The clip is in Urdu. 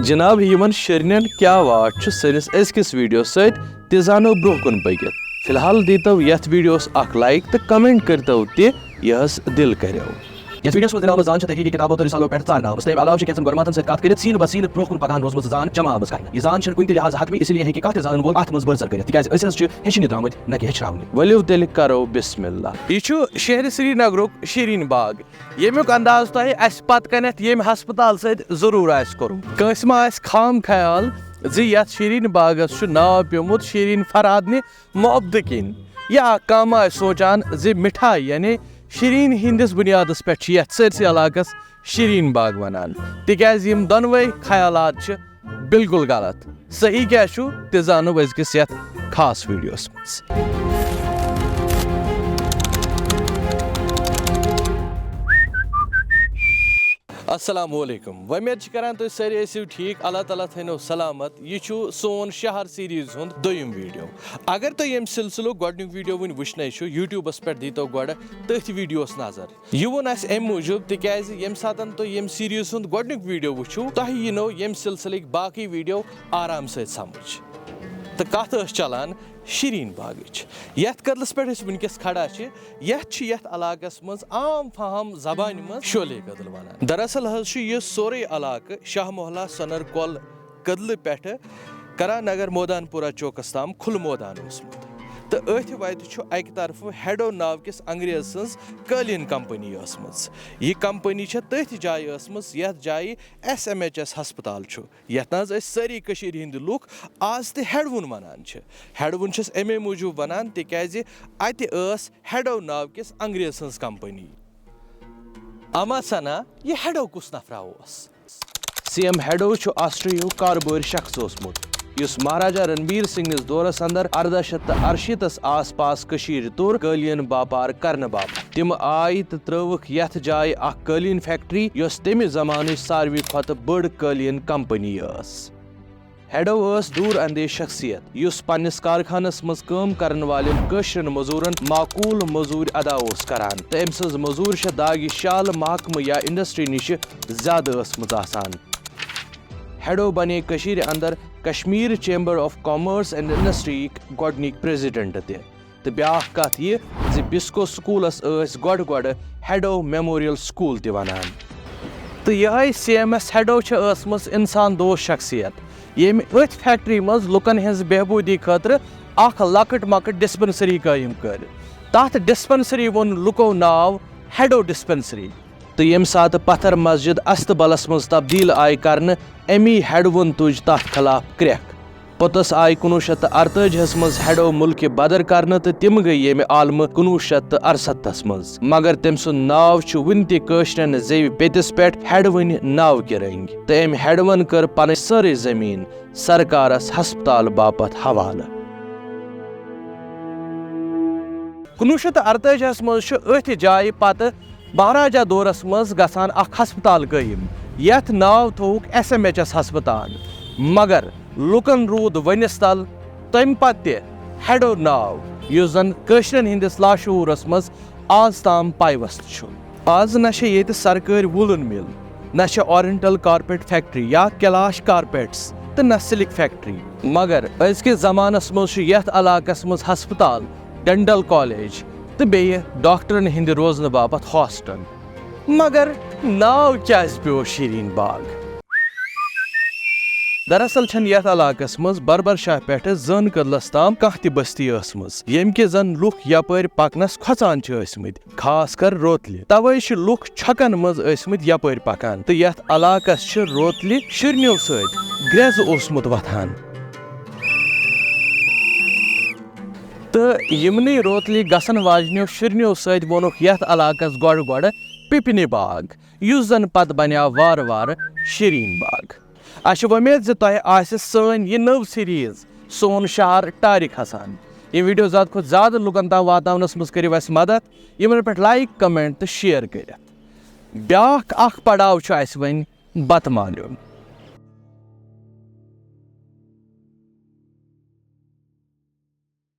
جناب یمن شرنین کیا واٹ چھ سنس ازکس ویڈیو ست تہ زانو برونٛہہ کُن پٔکِتھ فی الحال دیتو یتھ ویڈیوس اکھ لائک تہ کمنٹ کرتو تہ یس دل کریو یس ویڈیوس منٛز جناب زان چھِ تحقیقی کتابو تہٕ رسالو پٮ۪ٹھ ژارنہٕ آمٕژ تَمہِ علاوٕ چھِ کینٛژن گۄڈماتن سۭتۍ کتھ کٔرِتھ سیٖنہٕ بہ سیٖنہٕ برونٛہہ کُن پکان روزمٕژ زان جمع آمٕژ کرنہٕ. یہِ زان چھنہٕ کُنہِ تہِ لحاظہٕ حتمی اسی لیے ہیٚکہِ کانٛہہ تہِ زانن وول اتھ منٛز بٔرژر کٔرِتھ تِکیازِ أسۍ حظ چھِ ہیٚچھنہِ درٛامٕتۍ نہ کہِ ہیٚچھراونہِ. ؤلِو تیٚلہِ کرو بسم اللہ. یہ چھُ شہرِ سرینگرُک شیرین باغ ییٚمیُک انداز تۄہہِ اسہِ پتہٕ کنٮ۪تھ ییٚمہِ ہسپتال سۭتۍ ضروٗر آسہِ کوٚرمُت. کٲنٛسہِ ما آسہِ خام خیال زِ یتھ شیرین باغس چھُ ناو پیومُت شیرین فرحادنہِ محبتہٕ کِنۍ یا کانٛہہ ما آسہِ سونچان زِ مِٹھاے یعنی شیرین ہٕنٛدِس بُنیادس پٮ۪ٹھ چھِ یتھ سٲرسٕے علاقس شیرین باغ ونان تِکیازِ یِم دۄنوے خیالات چھِ بالکل غلط. صحیح کیاہ چھُ تہِ زانو أزکِس یتھ خاص ویڈیوس منٛز. السلام علیکم. وۄمید چھِ کران تُہۍ سٲری ٲسِو ٹھیٖک. اللہ تعالیٰ تھٲینو سلامت. یہ چھُ سون شہر سیریز ہُنٛد دوٚیِم ویڈیو. اگر تُہۍ ییٚمہِ سلسلُک گۄڈنیُک ویڈیو وُنہِ وٕچھنے چھُ یوٗٹیوٗبس پٮ۪ٹھ دیٖتو گۄڈٕ تٔتھۍ ویڈیوس نظر. یہِ ووٚن اَسہِ اَمہِ موٗجوٗب تِکیازِ ییٚمہِ ساتہٕ تُہۍ ییٚمہِ سیریز ہُنٛد گۄڈنیُک ویڈیو وٕچھِو تۄہہِ یِنو ییٚمہِ سلسلٕکۍ باقٕے ویڈیو آرام سۭتۍ سمجھ. تہٕ کتھ ٲس چلان شیرین باغٕچ. یتھ کدلس پٮ۪ٹھ أسۍ وٕنکیٚس کھڑا چھِ یتھ چھِ یتھ علاقس منٛز عام فہم زبانہِ منٛز شولے کدل ونان. دراصل حظ چھُ یہِ سورُے علاقہٕ شاہ محلہ سۄنر کۄل کدلہٕ پٮ۪ٹھٕ کران نگر مودان پورہ چوکس تام کھُلہٕ مٲدان اوسمُت. تہٕ أتھۍ وتہِ چھُ اکہِ طرفہٕ ہیڈو ناو کِس انگریز سٕنٛز قٲلیٖن کمپنی ٲسمٕژ. یہِ کمپنی چھےٚ تٔتھۍ جایہِ ٲسمٕژ یتھ جایہِ SMHS ہسپتال چھُ یتھ نہ حظ أسۍ سٲری کٔشیٖرِ ہٕنٛدۍ لُکھ آز تہِ ہیڈوُن ونان چھِ. ہیڈوُن چھِس امے موٗجوٗب ونان تِکیازِ اتہِ ٲس ہیڈو ناو کِس انگریز سٕنٛز کمپنی. اما سنا یہِ ہیڈو کُس نفرا اوس؟ CM ہیڈو چھُ آسٹریہُک کارٕبٲرۍ شخص اوسمُت یُس مہاراجا رنبیر سنگھنِس دورس اندر 1868 آس پاس کٔشیٖرِ توٚر قٲلیٖن باپار کرنہٕ باپتھ. تِم آیہِ تہٕ ترٲوٕکھ یتھ جایہِ اکھ قٲلیٖن فیکٹری یۄس تمہِ زمانٕچ ساروی کھۄتہٕ بٔڑ قٲلیٖن کمپنی ٲس. ہیڈو ٲس دوٗر اندیش شخصیت یُس پننِس کارخانس منٛز کٲم کرن والٮ۪ن کٲشرٮ۪ن مزوٗرن معقوٗل مزوٗرۍ ادا اوس کران تہٕ أمۍ سٕنٛز مزوٗرۍ چھےٚ داگہِ شالہٕ محکمہٕ یا انڈسٹری نِشہِ زیادٕ ٲسمٕژ آسان. ہیڈو بنے کٔشیٖرِ اندر Kashmir chamber of commerce and انڈسٹریٖک گۄڈنِکۍ پریزیڈنٹ تہِ. تہٕ بیٛاکھ کتھ یہِ زِ بسکو سکوٗلس ٲسۍ گۄڈٕ ہیڈو میموریل سکوٗل تہِ ونان. تہٕ یِہے CMS ہیڈو چھےٚ ٲسمٕژ انسان دوست شخصیت ییٚمہِ أتھۍ فیکٹری منٛز لُکن ہٕنٛز بہبوٗدی خٲطرٕ اکھ لۄکٕٹ مۄکٕٹ ڈسپنسری قٲیِم کٔر. تتھ ڈسپنسری ووٚن لُکو ناو ہیڈو ڈسپنسری. تہٕ ییٚمہِ ساتہٕ پتھر مسجد استبلس منٛز تبدیٖل آیہِ کرنہٕ امی ہیڈوُن تُج تتھ خلاف کرٛٮ۪کھ. پوٚتُس آیہِ 1948 منٛز ہیڈو مُلکہِ بدر کرنہٕ تہٕ تِم گٔیہِ ییٚمہِ عالمہٕ 1968 منٛز. مگر تٔمۍ سُنٛد ناو چھُ وُنہِ تہِ کٲشرٮ۪ن زیوِ پیٚتِس پٮ۪ٹھ ہیڈوٕنۍ ناوٕ کہِ رٔنٛگۍ تہٕ أمۍ ہیڈوَن کٔر پنٕنۍ سٲرٕے زٔمیٖن سرکارس ہسپتال باپتھ حوالہٕ. 1948 منٛز چھُ أتھۍ جایہِ پتہٕ مہاراجا دورس منٛز گژھان اکھ ہسپتال قٲیِم یتھ ناو تھووُکھ SMHS ہسپتال. مگر لُکن روٗد ؤنِس تل تمہِ پتہٕ تہِ ہیڈو ناو یُس زن کٲشرٮ۪ن ہٕنٛدِس لاشعوٗرس منٛز آز تام پایوست چھُ. آز نہ چھےٚ ییٚتہِ سرکٲرۍ ووٗلن مِل نہ چھےٚ اورینٹل کارپیٹ فیکٹری یا کیلاش کارپیٹس تہٕ نہ سلک فیکٹری. مگر أزکِس زمانس منٛز چھُ یتھ علاقس منٛز ہسپتال ڈینٹل کالیج تہٕ بیٚیہِ ڈاکٹرن ہٕنٛدِ روزنہٕ باپتھ ہاسٹل. مگر ناو کیازِ پیوٚو شیرین باغ؟ دراصل چھنہٕ یتھ علاقس منٛز بربر شاہ پٮ۪ٹھٕ زٲن کدلس تام کانٛہہ تہِ بستی ٲسمٕژ ییٚمہِ کہِ زن لُکھ یپٲرۍ پکنس کھۄژان چھِ ٲسمٕتۍ خاص کر روتلہِ. توے چھِ لُکھ چھکن منٛز ٲسمٕتۍ یپٲرۍ پکان تہٕ یتھ علاقس چھِ روتلہِ شُرنیو سۭتۍ گریٚز اوسمُت وتھان. تہٕ یِمنٕے روتلہِ گژھن واجنیو شُرنیو سۭتۍ ووٚنُکھ یتھ علاقس گۄڈٕ پِپنہِ باغ یُس زن پتہٕ بنیٛاو وارٕ وارٕ شیرین باغ. اسہِ چھِ وۄمید زِ تۄہہِ آسہِ سٲنۍ یہِ نٔو سیریز سون شہر ٹارِ کھسان. یہِ ویڈیو زیادٕ کھۄتہٕ زیادٕ لُکن تام واتناونس منٛز کٔرِو اسہِ مدد یِمن پٮ۪ٹھ لایک کمنٹ تہٕ شیر کٔرِتھ. بیٛاکھ اکھ پڑاو چھُ اسہِ وۄنۍ بتہٕ مالیُن.